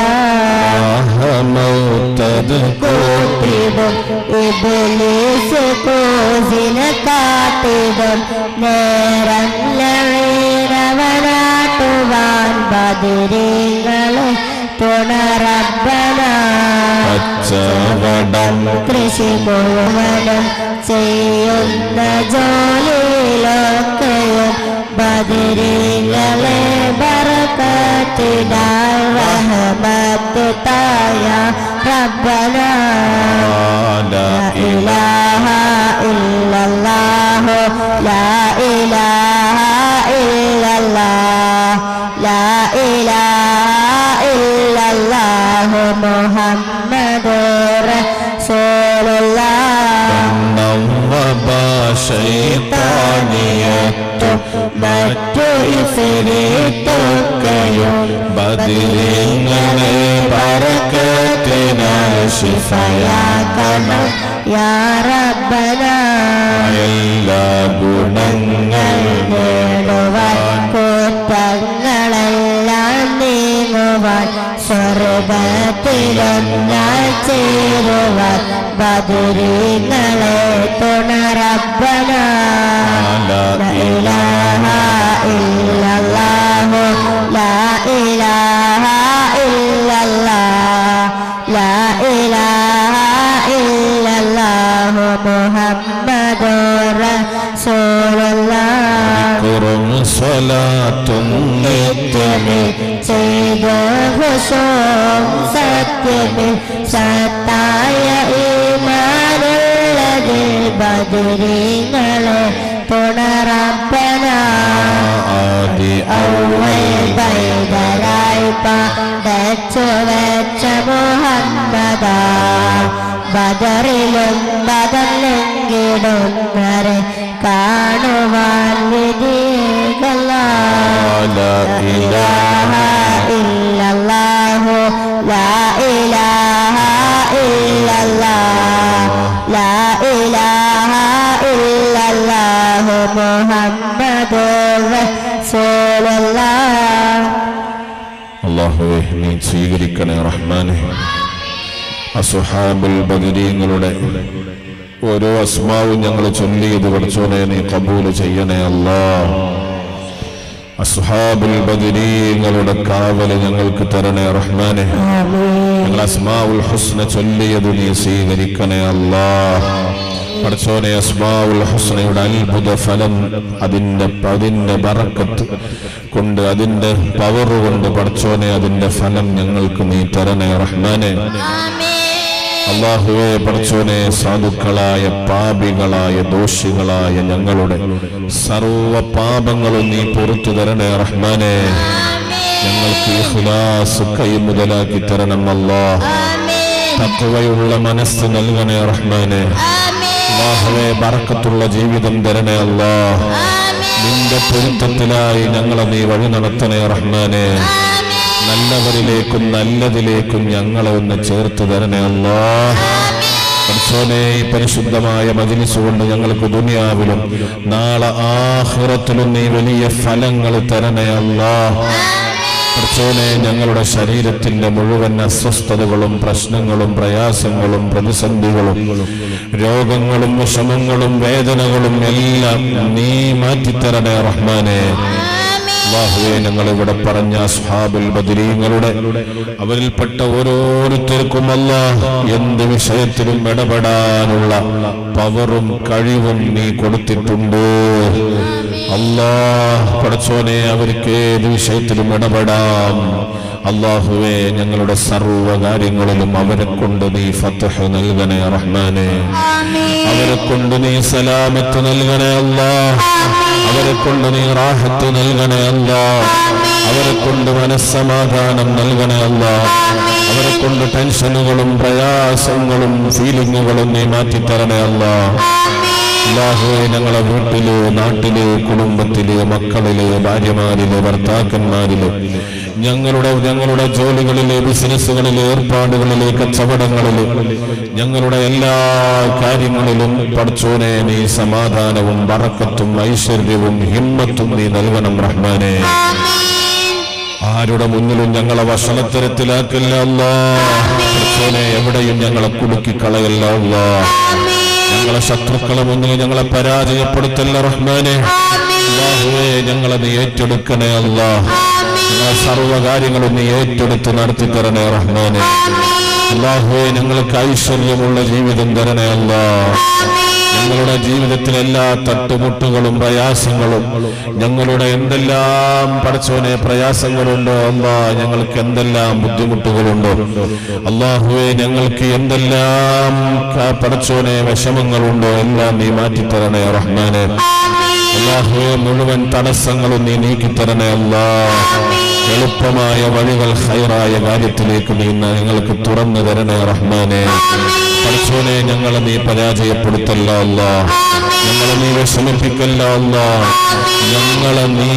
റസൂലുള്ളാഹ് മൗതദ് കൂട്ടിടും ഇബ്ലീസ് കൂസിനെ കാട്ടിടും നേരം ലഴീനവനാട്ടുവാൻ ബദരീങ്ങളെ തുണ റബ്ബന കച്ചവടം കൃഷി മുഴുവനും ചെയ്യുന്ന ജോലിയിലൊക്കെയും ബദരീങ്ങളെ ബറകത്തിനാൽ റഹ്മത്ത് തായ റബ്ബന ലാ ഇലാഹ ഇല്ലല്ലാഹു ലാ ഇലാഹ ഇല്ലല്ലാഹ് ലാ ഇലാഹ ഇല്ലല്ലാഹു മുഹമ്മദുർ റസൂലുള്ളാഹ് ശൈത്താനിയത്തും മറ്റു ഇഫ്രീത്തൊക്കെയും ബദരീങ്ങളെ ബറകത്തിനാൽ ശിഫയാക്കണം യാ റബ്ബന എല്ലാ ഗുണങ്ങൾ നേടുവാൻ കുറ്റങ്ങളെല്ലാം നീങ്ങുവാൻ സ്വർഗത്തിലൊന്നായി ചേരുവാൻ ബദരീങ്ങളെ തുണ റബ്ബന മുഹമ്മദുർ റസൂലുള്ളാഹ് കുറം സ്വലാത്തും നിത്യമേ ചെയ്ത് ഹുശൂം സത്യമേ സത്തായ ഈമാനുള്ളതിൽ ബദരീങ്ങളെ പുണറപ്പന ആദി ഔവൽ പൈതലായി പടച്ചു വെച്ച മുഹമ്മദാ ബദറിലും ബദറിലെങ്കിടുന്നരെ കാണുവാൻ വിധികള ലാ ഇലാഹ ഇല്ലല്ലാഹു ലാ ഇലാഹ ഇല്ലല്ലാഹ് ലാ ഇലാഹ ഇല്ലല്ലാഹു മുഹമ്മദുർ റസൂലുള്ളാഹ്. അല്ലാഹുവേ നീ സ്വീകരിക്കണേ റഹ്മാനെ. അസ്ഹാബുൽ ബദരീങ്ങളുടെ ഓരോ അസ്മാവും ഞങ്ങൾ ചൊല്ലിയത് പഠിച്ചോനെ നീ കബൂൽ ചെയ്യണേ അല്ലാഹ്. അസ്ഹാബുൽ ബദരീങ്ങളുടെ കാവല് ഞങ്ങൾക്ക് തരണേ റഹ്മാനെ. ഞങ്ങൾ അസ്മാഉൽ ഹുസ്ന ചൊല്ലിയത് നീ സ്വീകരിക്കണേ അല്ലാഹ്. പഠിച്ചോനെ അസ്മാഉൽ ഹുസ്നയുടെ അത്ഭുത ഫലം അതിന്റെ ബറക്കത്ത് കൊണ്ട് അതിന്റെ പവർ കൊണ്ട് പഠിച്ചോനെ അതിന്റെ ഫലം ഞങ്ങൾക്ക് നീ തരണേ റഹ്മാനെ. അല്ലാഹുവേ പഠിച്ചോനെ സാധുക്കളായ പാപികളായ ദോഷികളായ ഞങ്ങളുടെ സർവ പാപങ്ങളും നീ പുറത്തു തരണേ റഹ്മാനെ. ഞങ്ങൾക്ക് ഇഖ്ലാസ് കൈ മുതലാക്കി തരണം അല്ലാഹ്. തഖ്വയുള്ള മനസ്സ് നൽകണേ റഹ്മാനെ. അല്ലാഹുവേ ബറക്കത്തുള്ള ജീവിതം തരണേ അല്ലാഹ്. നിന്റെ പൊരുത്തത്തിലായി ഞങ്ങളെ നീ വഴി നടത്തണേ റഹ്മാനെ. നല്ലവരിലേക്കും നല്ലതിലേക്കും ഞങ്ങളെ ഒന്ന് ചേർത്ത് തരണേ അല്ലാഹ്. പഠിച്ചോനെ ഈ പരിശുദ്ധമായ മജ്‌ലിസ് കൊണ്ട് ഞങ്ങൾക്ക് ദുനിയാവിലും നാളെ ആഖിറത്തിലും നീ വലിയ ഫലങ്ങൾ തരണേ അല്ലാഹ്. പഠിച്ചോനെ ഞങ്ങളുടെ ശരീരത്തിന്റെ മുഴുവൻ അസ്വസ്ഥതകളും പ്രശ്നങ്ങളും പ്രയാസങ്ങളും പ്രതിസന്ധികളും രോഗങ്ങളും വിഷമങ്ങളും വേദനകളും എല്ലാം നീ മാറ്റിത്തരണേ റഹ്മാനെ. അല്ലാഹുവേ ഞങ്ങളിവിടെ പറഞ്ഞ അസ്ഹാബുൽ ബദരീങ്ങളുടെ അവരിൽപ്പെട്ട ഓരോരുത്തർക്കും അല്ലാഹ് എന്ത് വിഷയത്തിലും ഇടപെടാനുള്ള പവറും കഴിവും നീ കൊടുത്തിട്ടുണ്ട് അല്ലാഹ്. പഠിച്ചോനെ അവർക്ക് ഏത് വിഷയത്തിലും ഇടപെടാം അല്ലാഹുവേ. ഞങ്ങളുടെ സർവ്വ കാര്യങ്ങളിലും അവരെ കൊണ്ട് നീ ഫത്ഹ് നൽകണേ റഹ്മാനെ. അവരെ കൊണ്ട് നീ സലാമത്ത് നൽകണേ അല്ലാഹ്. അവരെ കൊണ്ട് നീ റാഹത്ത് നൽകണേ അല്ലാഹ്. അവരെ കൊണ്ട് മനസ്സമാധാനം നൽകണേ അല്ലാഹ്. അവരെ കൊണ്ട് ടെൻഷനുകളും പ്രയാസങ്ങളും ഫീലിങ്ങുകളും നീ മാറ്റിത്തരണേ അല്ലാഹ്. അല്ലാഹുവേ ഞങ്ങളെ വീട്ടില് നാട്ടില് കുടുംബത്തില് മക്കളില് ഭാര്യമാരില് ഭർത്താക്കന്മാരില് ഞങ്ങളുടെ ജോലികളിലെ ബിസിനസ്സുകളിലെ ഏർപ്പാടുകളിലെ കച്ചവടങ്ങളില് ഞങ്ങളുടെ എല്ലാ കാര്യങ്ങളിലും പഠിച്ചോനെ നീ സമാധാനവും ബറക്കത്തും ഐശ്വര്യവും ഹിമ്മത്തും നീ നൽകണം റഹ്മാനെ. ആരുടെ മുന്നിലും ഞങ്ങളെ വഷളത്തരത്തിലാക്കില്ല അല്ലാഹ്. പഠിച്ചോനെ എവിടെയും ഞങ്ങളെ കുടുക്കിക്കളയല്ല അല്ലാഹ്. ഞങ്ങളെ ശത്രുക്കളെ മുന്നിൽ ഞങ്ങളെ പരാജയപ്പെടുത്തല്ല റഹ്മാനെ. അല്ലാഹുവേ ഞങ്ങളെ നീ ഏറ്റെടുക്കണേ അല്ലാഹ്. ഞങ്ങളെ സർവ്വകാര്യങ്ങളും നീ ഏറ്റെടുത്ത് നടത്തി തരണേ റഹ്മാനെ. അല്ലാഹുവേ ഞങ്ങൾക്ക് ഐശ്വര്യമുള്ള ജീവിതം തരണേ അല്ലാഹ്. ഞങ്ങളുടെ ജീവിതത്തിലെ എല്ലാ തട്ടുമുട്ടുകളും പ്രയാസങ്ങളും ഞങ്ങളുടെ എന്തെല്ലാം പഠിച്ചോനെ പ്രയാസങ്ങളുണ്ടോ അല്ലാഹ്, ഞങ്ങൾക്ക് എന്തെല്ലാം ബുദ്ധിമുട്ടുകളുണ്ടോ അല്ലാഹുവേ, ഞങ്ങൾക്ക് എന്തെല്ലാം പഠിച്ചോനെ വിഷമങ്ങളുണ്ടോ എല്ലാം നീ മാറ്റിത്തരണേ റഹ്മാനെ. അല്ലാഹുവേ മുഴുവൻ തടസ്സങ്ങളും നീ നീക്കിത്തരണേ അല്ലാഹ്. എളുപ്പമായ വഴികൾ ഖൈറായ കാര്യത്തിലേക്ക് നീ ഞങ്ങൾക്ക് തുറന്നു തരണേ റഹ്മാനെ. പഠിച്ചോനെ ഞങ്ങളെ നീ പരാജയപ്പെടുത്തല്ല അല്ലാഹ്. ഞങ്ങളെ നീ വിഷമിപ്പിക്കല്ല അല്ലാഹ്. ഞങ്ങളെ നീ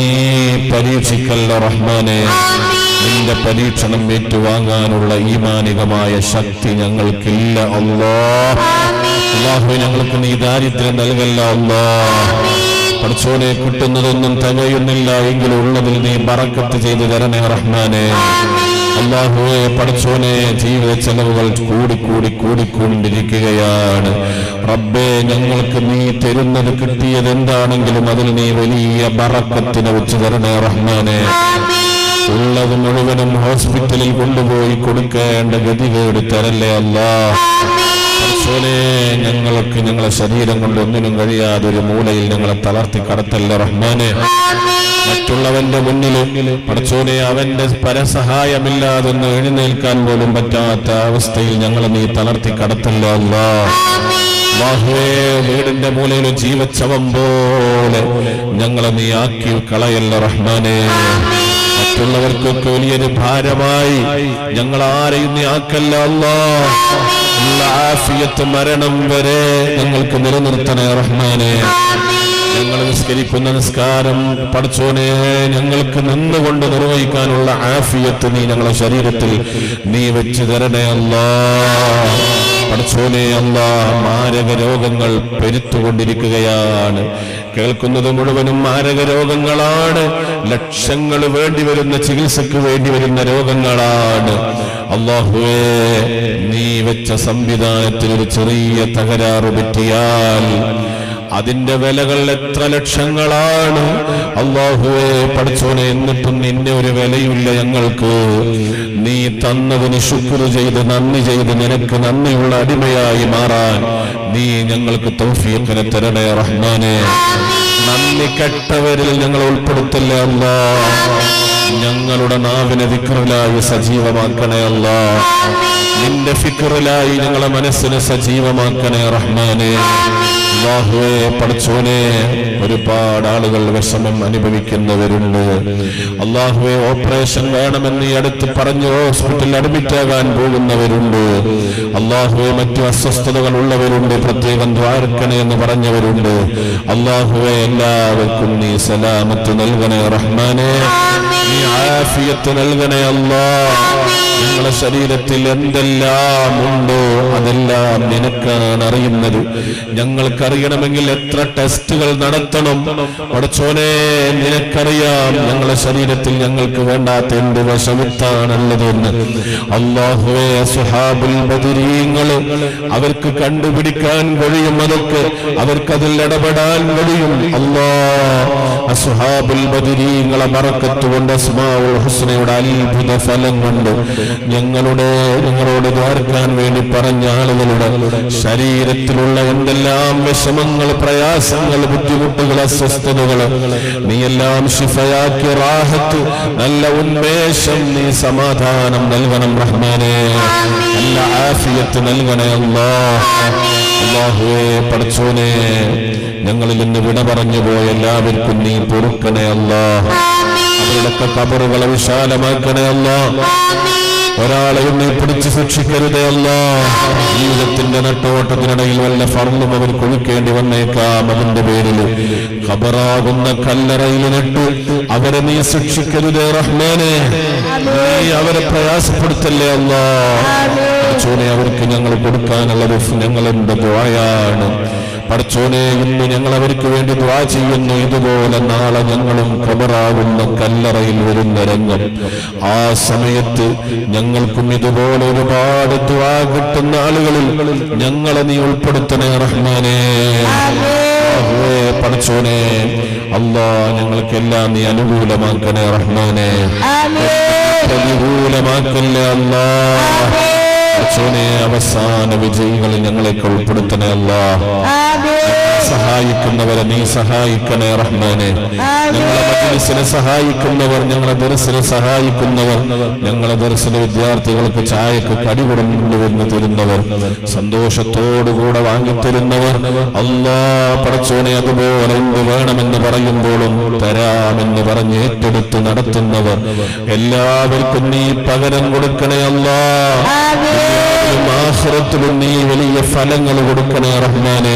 പരീക്ഷിക്കല്ല റഹ്മാനെ. നിന്റെ പരീക്ഷണം ഏറ്റുവാങ്ങാനുള്ള ഈമാനികമായ ശക്തി ഞങ്ങൾക്കില്ല അല്ലാഹ്. അല്ലാഹുവേ ഞങ്ങൾക്ക് നീ ദാരിദ്ര്യം നൽകല്ല അല്ലാഹ്. പഠിച്ചോനെ കിട്ടുന്നതൊന്നും തികയുന്നില്ല എങ്കിലും ഉള്ളതിൽ നീ ബറക്കത്ത് ചെയ്തു തരണേ റഹ്മാനെ. അല്ലാഹുവേ പഠിച്ചോനെ ജീവിത ചെലവുകൾ കൂടിക്കൊണ്ടിരിക്കുകയാണ് റബ്ബേ. ഞങ്ങൾക്ക് നീ തരുന്നത് കിട്ടിയത് എന്താണെങ്കിലും അതിൽ നീ വലിയ ബറക്കത്തിനെ വെച്ച് തരണേ റഹ്മാനെ. ഉള്ളത് മുഴുവനും ഹോസ്പിറ്റലിൽ കൊണ്ടുപോയി കൊടുക്കേണ്ട ഗതികേട് തരല്ലേ അല്ലാഹ്. പടച്ചോനെ ഞങ്ങൾക്ക് ഞങ്ങളെ ശരീരം കൊണ്ട് ഒന്നിനും കഴിയാതെ ഒരു മൂലയിൽ ഞങ്ങളെ തളർത്തി കടത്തല്ല റഹ്മാനെ. മറ്റുള്ളവന്റെ മുന്നിൽ പടച്ചോനെ അവന്റെ പരസഹായമില്ലാതെ ഒന്ന് എഴുന്നേൽക്കാൻ പോലും പറ്റാത്ത അവസ്ഥയിൽ ഞങ്ങളെ നീ തളർത്തി കടത്തല്ല അല്ലാഹുവേ. വീടിന്റെ മൂലയിൽ ജീവച്ചവം പോലെ ഞങ്ങളെ നീ ആക്കി കളയല്ല റഹ്മാനെ. മറ്റുള്ളവർക്കൊക്കെ വലിയൊരു ഭാരമായി ഞങ്ങളാരെയും നീ ആക്കല്ല അല്ലാഹ്. ആഫിയത്ത് മരണം വരെ ഞങ്ങൾക്ക് നിലനിർത്തണേ റഹ്മാനെ. ഞങ്ങൾ നിസ്കരിക്കുന്ന നിസ്കാരം പടച്ചോനെ ഞങ്ങൾക്ക് നിന്നുകൊണ്ട് നിർവഹിക്കാനുള്ള ആഫിയത്ത് നീ ഞങ്ങളുടെ ശരീരത്തിൽ നീ വെച്ച് തരണേ അല്ലാഹ്. പടച്ചോനെ അല്ലാഹ്, മാരക രോഗങ്ങൾ പെരുത്തുകൊണ്ടിരിക്കുകയാണ്. കേൾക്കുന്നത് മുഴുവനും മാരക രോഗങ്ങളാണ്. ലക്ഷങ്ങൾ വേണ്ടിവരുന്ന ചികിത്സക്ക് വേണ്ടി വരുന്ന രോഗങ്ങളാണ്. അല്ലാഹുവേ, നീ വെച്ച സംവിധാനത്തിൽ ഒരു ചെറിയ തകരാറ് പറ്റിയാൽ അതിന്റെ വിലകൾ എത്ര ലക്ഷങ്ങളാണ്. അല്ലാഹുവേ പടച്ചോനെ, എന്നിട്ടും നിന്നെ ഒരു വിലയില്ല ഞങ്ങൾക്ക്. നീ തന്നതിന് ശുക്ർ ചെയ്ത് നന്ദി ചെയ്ത് നിനക്ക് നന്ദിയുള്ള അടിമയായി മാറാൻ നീ ഞങ്ങൾക്ക് തൗഫീഖിനെ തരണേ റഹ്മാനെ. നന്ദി കെട്ടവരിൽ ഞങ്ങൾ ഉൾപ്പെടുത്തല്ലേ അല്ലാഹ്. ഞങ്ങളുടെ നാവിനെ ദിക്റിലായി സജീവമാക്കണേ അല്ലാഹ്. നിന്റെ ഫിക്റിലായി ഞങ്ങളെ മനസ്സിനെ സജീവമാക്കണേ റഹ്മാനെ. അല്ലാഹുവേ പടച്ചോനെ, ഒരുപാട് ആളുകൾ വിഷമം അനുഭവിക്കുന്നവരുണ്ട്. അല്ലാഹുവേ, ഓപ്പറേഷൻ വേണമെന്ന് ഈ അടുത്ത് പറഞ്ഞ് ഹോസ്പിറ്റലിൽ അഡ്മിറ്റ് ആകാൻ പോകുന്നവരുണ്ട്. അല്ലാഹുവേ, മറ്റു അസ്വസ്ഥതകൾ ഉള്ളവരുണ്ട്, പ്രത്യേകം ദ്വാരക്കണേ എന്ന് പറഞ്ഞവരുണ്ട്. അല്ലാഹുവേ, എല്ലാവർക്കും നീ സലാമത്ത് നൽകണേ റഹ്മാനെ. നീ ആഫിയത്ത് നൽകണേ അല്ലാഹ്. ഞങ്ങളുടെ ശരീരത്തിൽ എന്തെല്ലാം ഉണ്ടോ അതെല്ലാം നിനക്കാണ് അറിയുന്നത്. ഞങ്ങൾക്കറിയണമെങ്കിൽ എത്ര ടെസ്റ്റുകൾ നടത്തണം പടച്ചോനെ, നിനക്കറിയാം. ഞങ്ങളുടെ ശരീരത്തിൽ ഞങ്ങൾക്ക് വേണ്ടാത്ത എന്ത് വശവിത്താണുള്ളതെന്ന്. അല്ലാഹുവേ, അസ്ഹാബുൽ ബദരീങ്ങൾ അവർക്ക് കണ്ടുപിടിക്കാൻ കഴിയും, അതൊക്കെ അവർക്കതിൽ ഇടപെടാൻ കഴിയും. അല്ലാഹ്, അസ്ഹാബുൽ ബദരീങ്ങളെ ബറക്കത്ത് കൊണ്ട്, അസ്മാഉൽ ഹുസ്നയുടെ അത്ഭുത ഫലം കൊണ്ട് ഞങ്ങളോട് ദ്വാരക്കാൻ വേണ്ടി പറഞ്ഞ ആളുകളുടെ ശരീരത്തിലുള്ള എന്തെല്ലാം വിഷമങ്ങൾ, പ്രയാസങ്ങൾ, ബുദ്ധിമുട്ടുകൾ, അസ്വസ്ഥതകൾ നീ എല്ലാം ശിഫയാക്കി റാഹത്ത്, നല്ല ഉന്മേഷം, നീ സമാധാനം നൽകണം റഹ്മാനെ. നല്ല ആഫിയത്ത് നൽകണേ അല്ലാഹ്. അല്ലാഹുവേ പടച്ചോനെ, ഞങ്ങളിൽ നിന്ന് വിട പറഞ്ഞു പോയ എല്ലാവർക്കും നീ പൊറുക്കണേ അല്ലാഹ്. അവരുടെയൊക്കെ ഖബറുകളെ വിശാലമാക്കണേ അല്ലാഹ്. ഒരാളെയും നീ പിടിച്ചു ശിക്ഷിക്കരുതേ അല്ലാഹ്. ജീവിതത്തിന്റെ നെട്ടോട്ടത്തിനിടയിൽ വല്ല ഫർളും അവർ കൊടുക്കേണ്ടി വന്നേക്കാം. അതിന്റെ പേരിൽ ഖബറാകുന്ന കല്ലറയിൽ നട്ടു അവരെ നീ ശിക്ഷിക്കരുതേ റഹ്മാനെ. നീ അവരെ പ്രയാസപ്പെടുത്തല്ലേ അല്ലാഹ്. അവർക്ക് ഞങ്ങൾ കൊടുക്കാനുള്ളത് ഞങ്ങളുടെ ദുആയാണ്. പടച്ചോനെ, ഇന്ന് ഞങ്ങൾ അവർക്ക് വേണ്ടി ദുആ ചെയ്യുന്നു. ഇതുപോലെ നാളെ ഞങ്ങളും ഖബറാകുന്ന കല്ലറയിൽ വരുന്ന രംഗം, ആ സമയത്ത് ഞങ്ങൾക്കും ഇതുപോലെ ഒരുപാട് ദുആ കിട്ടുന്ന ആളുകളിൽ ഞങ്ങളെ നീ ഉൾപ്പെടുത്തണേ റഹ്മാനെ. പടച്ചോനെ അല്ലാഹ്, ഞങ്ങൾക്കെല്ലാം നീ അനുകൂലമാക്കണേ റഹ്മാനെ. പ്രതികൂലമാക്കല്ലേ അല്ലാഹ്. അവസാന വിജയികളിൽ ഞങ്ങളെയൊക്കെ ഉൾപ്പെടുത്തണേ അല്ലാഹ്. സഹായിക്കുന്നവരെ നീ സഹായിക്കണേ റഹ്മാനെ. ഞങ്ങളെ മജ്‌ലിസിനെ സഹായിക്കുന്നവർ, ഞങ്ങളെ ദർസിനെ സഹായിക്കുന്നവർ, ഞങ്ങളെ ദർസിലെ വിദ്യാർത്ഥികൾക്ക് ചായക്ക് കടി കൊണ്ടുവന്ന് തരുന്നവർ, സന്തോഷത്തോടുകൂടെ വാങ്ങിത്തരുന്നവർ, അല്ലാഹ് പടച്ചോനെ, അതുപോലെ എന്ത് വേണമെന്ന് പറയുമ്പോഴും തരാമെന്ന് പറഞ്ഞ് ഏറ്റെടുത്ത് നടത്തുന്നവർ, എല്ലാവർക്കും നീ പകരം കൊടുക്കണേ അല്ലാഹ്. ആഖിറത്തിലും നീ വലിയ ഫലങ്ങൾ കൊടുക്കണേ റഹ്മാനെ.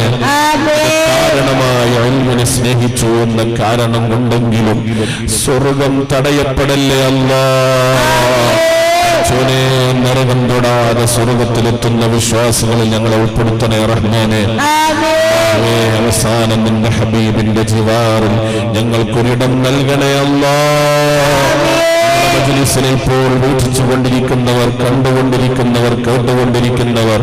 കാരണമായ ഇൽമിനെ സ്നേഹിച്ചു എന്ന കാരണം കൊണ്ടെങ്കിലും സ്വർഗം തടയപ്പെടല്ലേ അല്ലാഹ്. നരകം തൊടാതെ സ്വർഗത്തിലെത്തുന്ന വിശ്വാസികളിൽ ഞങ്ങളെ ഉൾപ്പെടുത്തണേ റഹ്മാനെ. അവസാനം നിന്റെ ഹബീബിന്റെ ജിവാറിൽ ഞങ്ങൾക്കൊരിടം നൽകണേ അല്ലാഹ്. മജ്‌ലിസിനെ ഇപ്പോൾ വീക്ഷിച്ചുകൊണ്ടിരിക്കുന്നവർ, കണ്ടുകൊണ്ടിരിക്കുന്നവർ, കേട്ടുകൊണ്ടിരിക്കുന്നവർ,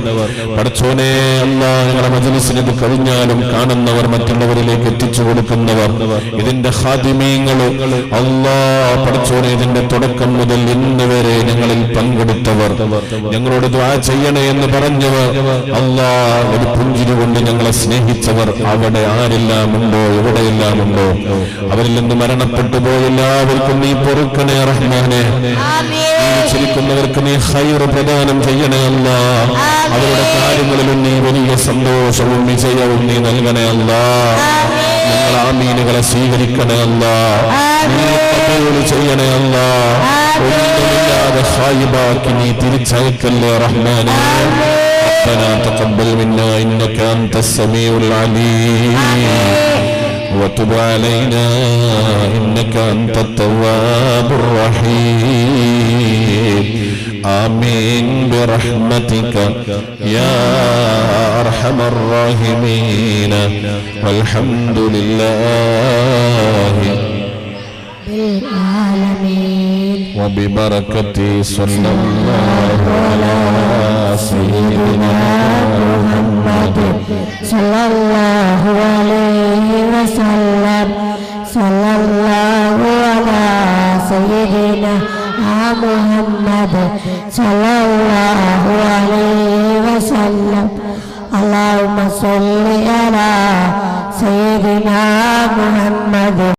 പടച്ചോനെ അല്ലാഹ് ഞങ്ങളുടെ മജ്‌ലിസിന് ഇത് കഴിഞ്ഞാലും കാണുന്നവർ, മറ്റുള്ളവരിലേക്ക് എത്തിച്ചു കൊടുക്കുന്നവർ, ഇതിന്റെ ഖാദിമീങ്ങൾ അല്ലാഹ് പടച്ചോനെ ഇതിന്റെ തുടക്കം മുതൽ ഇന്ന് വരെ ഞങ്ങളിൽ പങ്കെടുത്തവർ, ഞങ്ങളോട് ദുആ ചെയ്യണേ എന്ന് പറഞ്ഞവർ, അല്ലാഹ് ഒരു പുഞ്ചിരി കൊണ്ട് ഞങ്ങളെ സ്നേഹിച്ചവർ, അവിടെ ആരെല്ലാം ഉണ്ടോ, എവിടെയെല്ലാം ഉണ്ടോ, അവരിൽ നിന്ന് മരണപ്പെട്ടു പോയ എല്ലാവർക്കും നീ പൊറുക്കണേ റഹ്മാനെ. ജീവിച്ചിരിക്കുന്നവർക്ക് നീ ഖൈർ പ്രദാനം ചെയ്യണേ അല്ലാഹ്. അവരുടെ കാര്യങ്ങളിലും നീ വലിയ സന്തോഷവും വിജയവും നീ നൽകണേ അല്ലാഹ്. ഞങ്ങൾ ആമീനുകളെ സ്വീകരിക്കണേ അല്ലാഹ്. നീ ഖബൂൽ ചെയ്യണേ അല്ലാഹ്. ഒന്നുമില്ലാതെ ഖായിബാക്കി നീ തിരിച്ചയക്കല്ലേ റഹ്മാനെ. ربنا تقبل منا إنك أنت السميع العليم وتب علينا إنك أنت التواب الرحيم آمين برحمتك يا أرحم الراحمين والحمد لله بالعالمين وببركة صلى الله على سيدنا محمد صلى الله عليه وسلم صلى الله على سيدنا محمد صلى الله عليه وسلم اللهم صل على سيدنا محمد